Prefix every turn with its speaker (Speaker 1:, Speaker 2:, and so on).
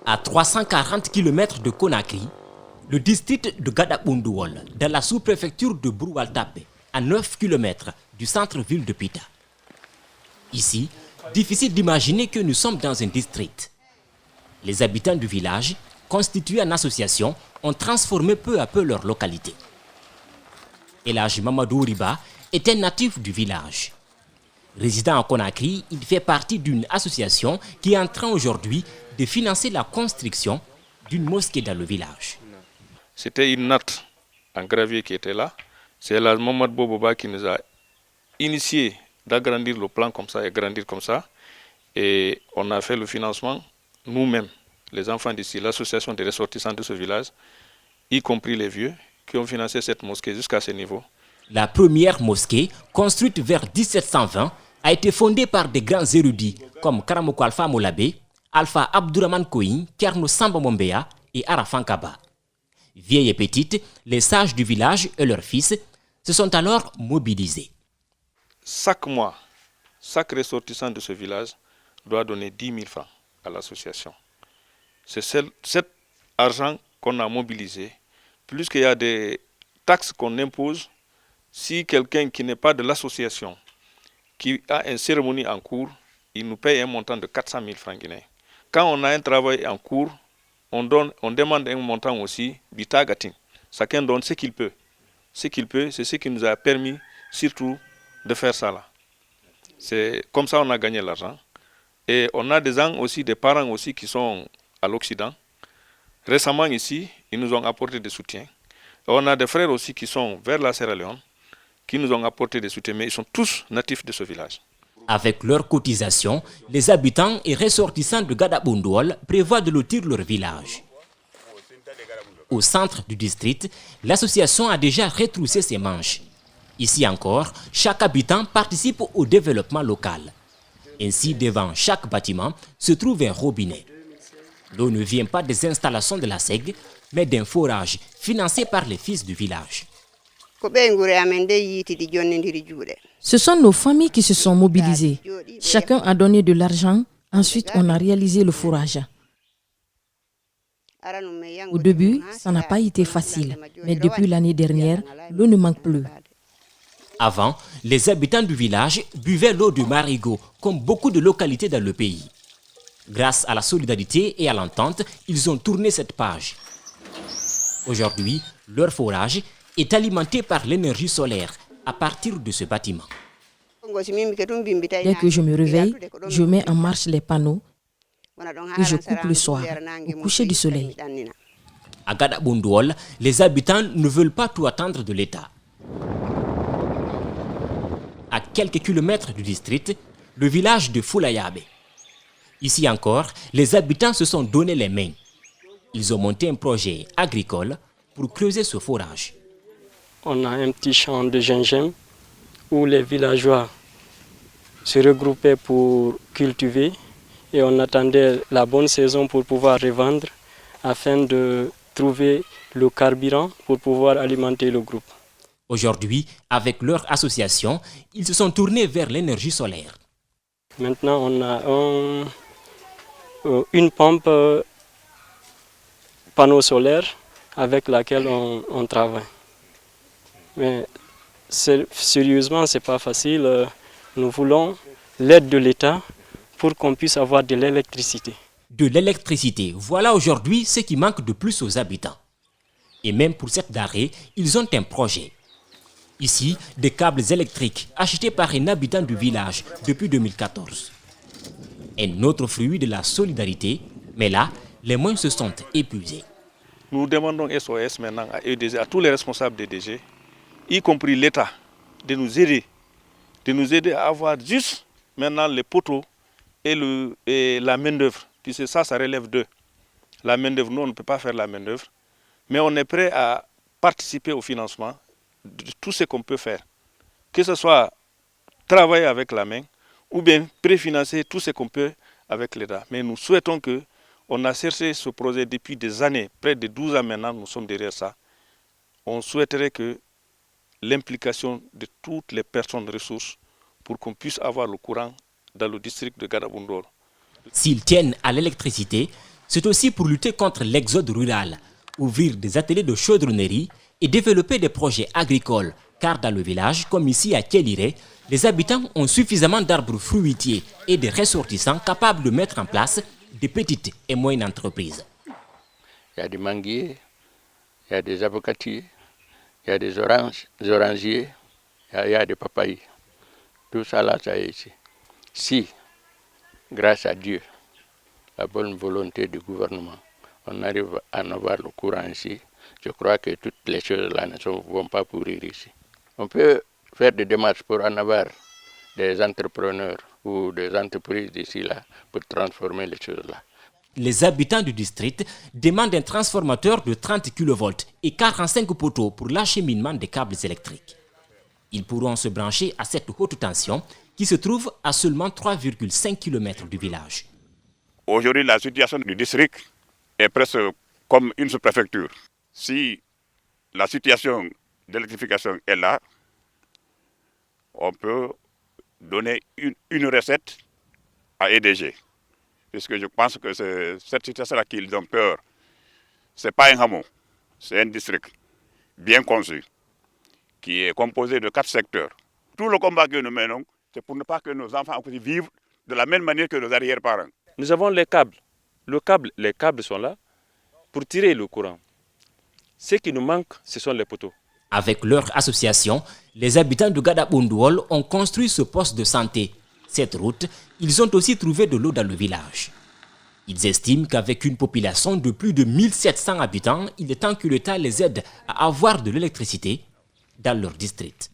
Speaker 1: À 340 km de Conakry, le district de Gadabundouol, dans la sous-préfecture de Broualtape, à 9 km du centre-ville de Pita. Ici, difficile d'imaginer que nous sommes dans un district. Les habitants du village, constitués en association, ont transformé peu à peu leur localité. Elhadji Mamadou Riba est un natif du village. Résident à Conakry, il fait partie d'une association qui est en train aujourd'hui de financer la construction d'une mosquée dans le village.
Speaker 2: C'était une natte en gravier qui était là. C'est Elhadji Mamadou Boboba qui nous a initié d'agrandir le plan comme ça et grandir comme ça. Et on a fait le financement nous-mêmes, les enfants d'ici, l'association des ressortissants de ce village, y compris les vieux, qui ont financé cette mosquée jusqu'à ce niveau.
Speaker 1: La première mosquée, construite vers 1720, a été fondée par des grands érudits comme Karamoko Alpha Molabé, Alpha Abdourahmane Koïn, Kerno Samba Mombeya et Arafan Kaba. Vieilles et petites, les sages du village et leurs fils se sont alors mobilisés.
Speaker 2: Chaque mois, chaque ressortissant de ce village doit donner 10 000 francs à l'association. C'est cet argent qu'on a mobilisé, plus qu'il y a des taxes qu'on impose. Si quelqu'un qui n'est pas de l'association, qui a une cérémonie en cours, il nous paye un montant de 400 000 francs guinéens. Quand on a un travail en cours, on demande un montant aussi, bitagatin. Chacun donne ce qu'il peut. Ce qu'il peut, c'est ce qui nous a permis surtout de faire ça là. C'est comme ça qu'on a gagné l'argent. Et on a des gens aussi, des parents aussi qui sont à l'Occident. Récemment ici, ils nous ont apporté des soutiens. Et on a des frères aussi qui sont vers la Sierra Leone, qui nous ont apporté des soutiens, mais ils sont tous natifs de ce village.
Speaker 1: Avec leurs cotisations, les habitants et ressortissants de Gadabundouol prévoient de lotir leur village. Au centre du district, l'association a déjà retroussé ses manches. Ici encore, chaque habitant participe au développement local. Ainsi, devant chaque bâtiment se trouve un robinet. L'eau ne vient pas des installations de la SEG, mais d'un forage financé par les fils du village.
Speaker 3: Ce sont nos familles qui se sont mobilisées. Chacun a donné de l'argent. Ensuite, on a réalisé le forage. Au début, ça n'a pas été facile. Mais depuis l'année dernière, l'eau ne manque plus.
Speaker 1: Avant, les habitants du village buvaient l'eau du marigot, comme beaucoup de localités dans le pays. Grâce à la solidarité et à l'entente, ils ont tourné cette page. Aujourd'hui, leur forage est alimenté par l'énergie solaire à partir de ce bâtiment.
Speaker 3: Dès que je me réveille, je mets en marche les panneaux et je coupe le soir, au coucher du soleil.
Speaker 1: À Gadabundouol, les habitants ne veulent pas tout attendre de l'État. À quelques kilomètres du district, le village de Foulayabe. Ici encore, les habitants se sont donné les mains. Ils ont monté un projet agricole pour creuser ce forage.
Speaker 4: On a un petit champ de gingembre où les villageois se regroupaient pour cultiver et on attendait la bonne saison pour pouvoir revendre afin de trouver le carburant pour pouvoir alimenter le groupe.
Speaker 1: Aujourd'hui, avec leur association, ils se sont tournés vers l'énergie solaire.
Speaker 4: Maintenant, on a une pompe panneau solaire avec laquelle on travaille. Mais sérieusement, ce n'est pas facile. Nous voulons l'aide de l'État pour qu'on puisse avoir de l'électricité.
Speaker 1: De l'électricité, voilà aujourd'hui ce qui manque de plus aux habitants. Et même pour cette denrée, ils ont un projet. Ici, des câbles électriques achetés par un habitant du village depuis 2014. Un autre fruit de la solidarité, mais là, les moyens se sont épuisés.
Speaker 2: Nous demandons SOS maintenant à EDG, à tous les responsables d'EDG, y compris l'État, de nous aider à avoir juste maintenant les poteaux et la main-d'œuvre, puisque ça relève d'eux. La main-d'œuvre, nous, on ne peut pas faire la main-d'œuvre, mais on est prêt à participer au financement de tout ce qu'on peut faire. Que ce soit travailler avec la main ou bien préfinancer tout ce qu'on peut avec l'État. Mais nous souhaitons que, on a cherché ce projet depuis des années, près de 12 ans maintenant, nous sommes derrière ça. On souhaiterait que l'implication de toutes les personnes ressources pour qu'on puisse avoir le courant dans le district de Gadabundouol.
Speaker 1: S'ils tiennent à l'électricité, C'est aussi pour lutter contre l'exode rural, ouvrir des ateliers de chaudronnerie et développer des projets agricoles, car dans le village, comme ici à Kieliré, les habitants ont suffisamment d'arbres fruitiers et de ressortissants capables de mettre en place des petites et moyennes entreprises.
Speaker 5: Il y a des manguiers, il y a des avocatiers, il y a des orangiers, il y a des papayes. Tout ça là, ça est ici. Si, grâce à Dieu, la bonne volonté du gouvernement, on arrive à en avoir le courant ici, je crois que toutes les choses là ne vont pas pourrir ici. On peut faire des démarches pour en avoir des entrepreneurs ou des entreprises d'ici là pour transformer les choses là.
Speaker 1: Les habitants du district demandent un transformateur de 30 kV et 45 poteaux pour l'acheminement des câbles électriques. Ils pourront se brancher à cette haute tension qui se trouve à seulement 3,5 km du village.
Speaker 6: Aujourd'hui, la situation du district est presque comme une sous-préfecture. Si la situation d'électrification est là, on peut donner une recette à EDG. Puisque je pense que cette situation-là qu'ils ont peur, ce n'est pas un hameau, c'est un district bien conçu, qui est composé de 4 secteurs. Tout le combat que nous menons, c'est pour ne pas que nos enfants vivent de la même manière que nos arrière-parents.
Speaker 7: Nous avons les câbles. Les câbles sont là pour tirer le courant. Ce qui nous manque, ce sont les poteaux.
Speaker 1: Avec leur association, les habitants de Gadabundouol ont construit ce poste de santé. Cette route, ils ont aussi trouvé de l'eau dans le village. Ils estiment qu'avec une population de plus de 1700 habitants, il est temps que l'État les aide à avoir de l'électricité dans leur district.